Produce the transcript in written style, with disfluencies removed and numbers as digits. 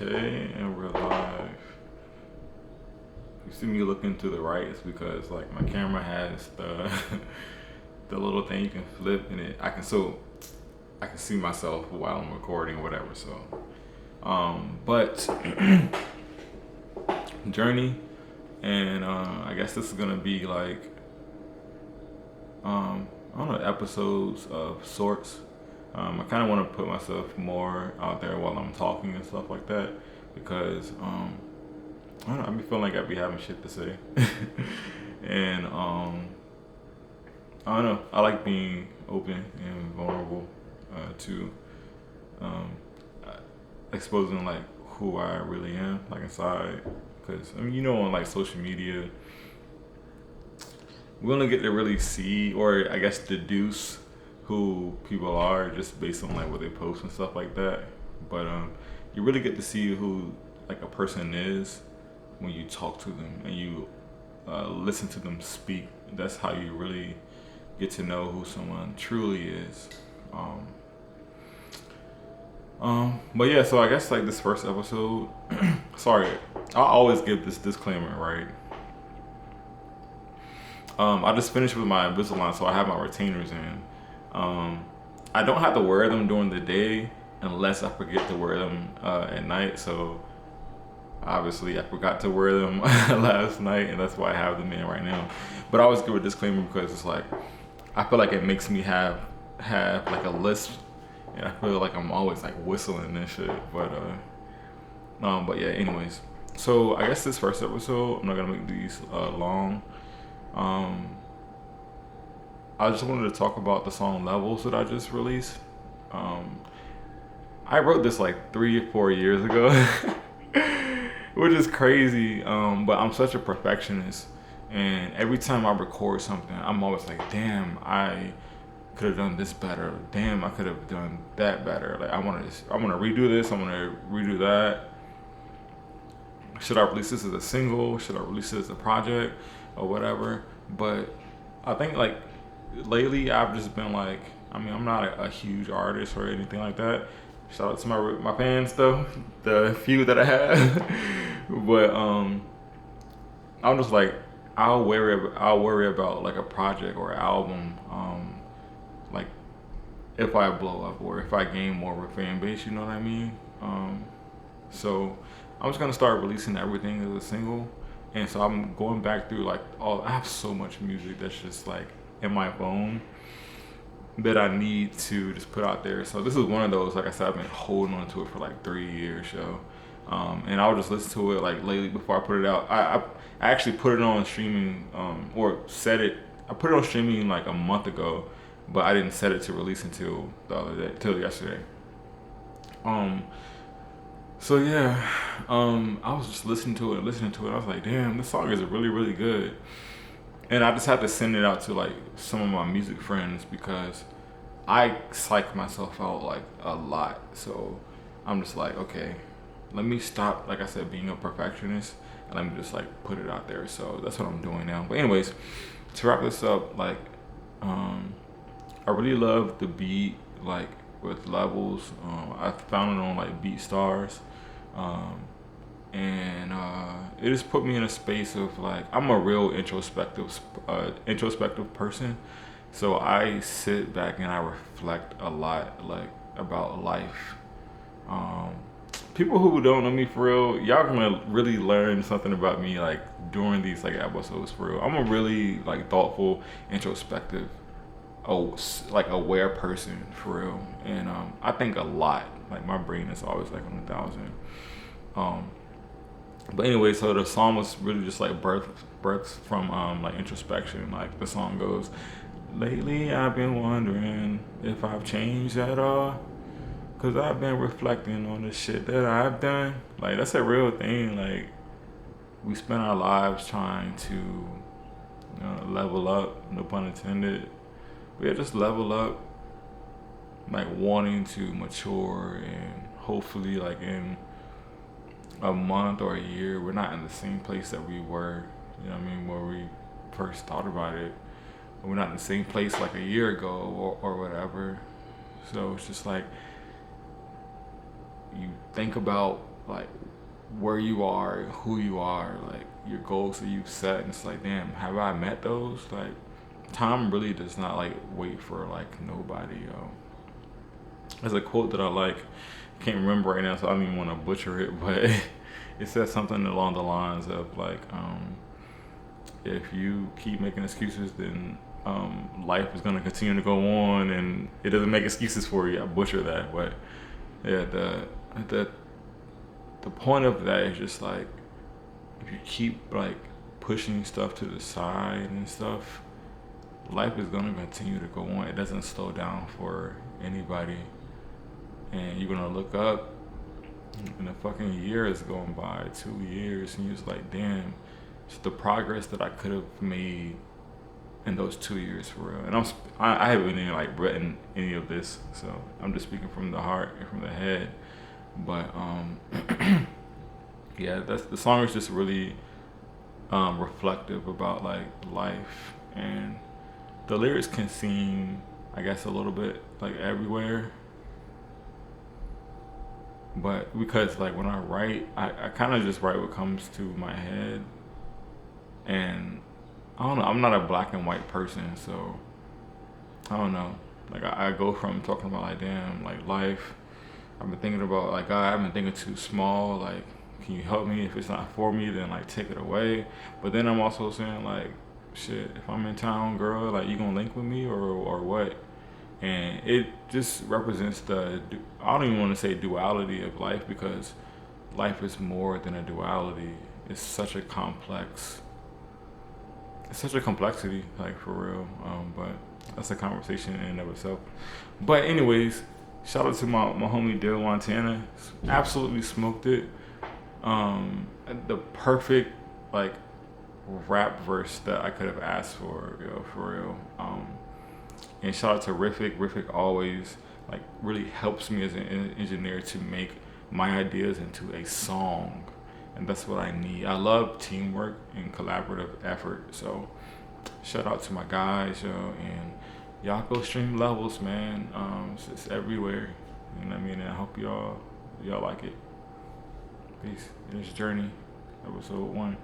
Okay, and we're live. You see me looking to the right, it's because like my camera has the the little thing you can flip and I can see myself while I'm recording or whatever. So but journey, and I guess this is gonna be like I don't know, episodes of sorts. I kind of want to put myself more out there while I'm talking and stuff like that because I don't know, I be feeling like I be having shit to say, and I don't know. I like being open and vulnerable to um, exposing like who I really am, like inside. Because I mean, on like social media, we only get to really see, or I guess deduce, who people are just based on like what they post and stuff like that. But you really get to see who like a person is when you talk to them and you listen to them speak. That's how you really get to know who someone truly is. Um, but yeah, so I guess like this first episode, sorry, I always give this disclaimer, right? I just finished with my Invisalign, so I have my retainers in. I don't have to wear them during the day unless I forget to wear them at night. So obviously, I forgot to wear them last night, and that's why I have them in right now. But I always give a disclaimer because it's like I feel like it makes me have like a lisp, and I feel like I'm always like whistling and shit. But yeah. Anyways, so I guess this first episode, I'm not gonna make these long. Um, I just wanted to talk about the song Levels that I just released. Um, I wrote this like 3 or 4 years ago, which is crazy. But I'm such a perfectionist, and every time I record something, I'm always like, "Damn, I could have done this better. Damn, I could have done that better. Like, I want to redo this. I want to redo that. Should I release this as a single? Should I release it as a project or whatever?" But I think like lately I've just been like, I mean, I'm not a huge artist or anything like that. Shout out to my fans though, the few that I have. But I'm just like, I'll worry about like a project or an album, like if I blow up or if I gain more of a fan base. You know what I mean? So I'm just gonna start releasing everything as a single. And so I'm going back through like I have so much music that's just like in my phone that I need to just put out there. So this is one of those, like I said, I've been holding on to it for like 3 years, so. And I'll just listen to it like lately before I put it out. I actually put it on streaming, or set it. I put it on streaming like a month ago, but I didn't set it to release until the other day, till yesterday. Um, so yeah, I was just listening to it. I was like, damn, this song is really, really good. And I just had to send it out to like some of my music friends because I psych myself out like a lot. So I'm just like, okay, let me stop, like I said, being a perfectionist, and let me just like put it out there. So that's what I'm doing now. But anyways, to wrap this up, like, I really love the beat, like with Levels. I found it on like BeatStars. Um, and it just put me in a space of like I'm a real introspective person, so I sit back and I reflect a lot like about life. Um, People who don't know me for real, y'all gonna really learn something about me like during these like episodes for real. I'm a really like thoughtful, introspective, like aware person for real, and I think a lot. Like my brain is always like on 1,000. Um, but anyway, so the song was really just like births from like introspection. Like the song goes, "Lately I've been wondering if I've changed at all, 'cause I've been reflecting on the shit that I've done." Like that's a real thing. Like we spend our lives trying to level up, no pun intended. But yeah, just level up, like wanting to mature, and hopefully like in a month or a year, we're not in the same place that we were, you know what I mean, where we first thought about it. We're not in the same place like a year ago or whatever. So it's just like you think about like where you are, who you are, like your goals that you've set, and it's like, damn, have I met those? Like, time really does not like wait for like nobody, yo. There's a quote that I like. Can't remember right now, so I don't even want to butcher it, but it says something along the lines of like, if you keep making excuses, then life is gonna continue to go on, and it doesn't make excuses for you. I butcher that, but yeah, the the point of that is just like, if you keep like pushing stuff to the side and stuff, life is gonna continue to go on. It doesn't slow down for anybody, and you're gonna look up, and a fucking year is going by, 2 years, and you're just like, damn, it's the progress that I could have made in those 2 years for real. And I haven't even like written any of this, so I'm just speaking from the heart and from the head. But yeah, that's the song is just really reflective about like life, and the lyrics can seem, I guess, a little bit like everywhere, but because like when I write, I kind of just write what comes to my head, and I don't know, I'm not a black and white person, so I don't know. Like I go from talking about like, damn, like life. I've been thinking about like, God, I've been thinking too small. Like, can you help me? If it's not for me, then like take it away. But then I'm also saying like, shit, if I'm in town, girl, like you gonna link with me or what? And it just represents I don't even want to say duality of life, because life is more than a duality. It's such a complex. It's such a complexity, like for real. But that's a conversation in and of itself. But anyways, shout out to my homie Dale Montana. Absolutely smoked it. The perfect like rap verse that I could have asked for, yo, for real. And shout out to Riffic. Riffic always like really helps me as an engineer to make my ideas into a song, and that's what I need. I love teamwork and collaborative effort. So shout out to my guys, yo, and y'all go stream Levels, man. It's everywhere. You know what I mean? And I hope y'all like it. Peace. It's JRNY, episode 1.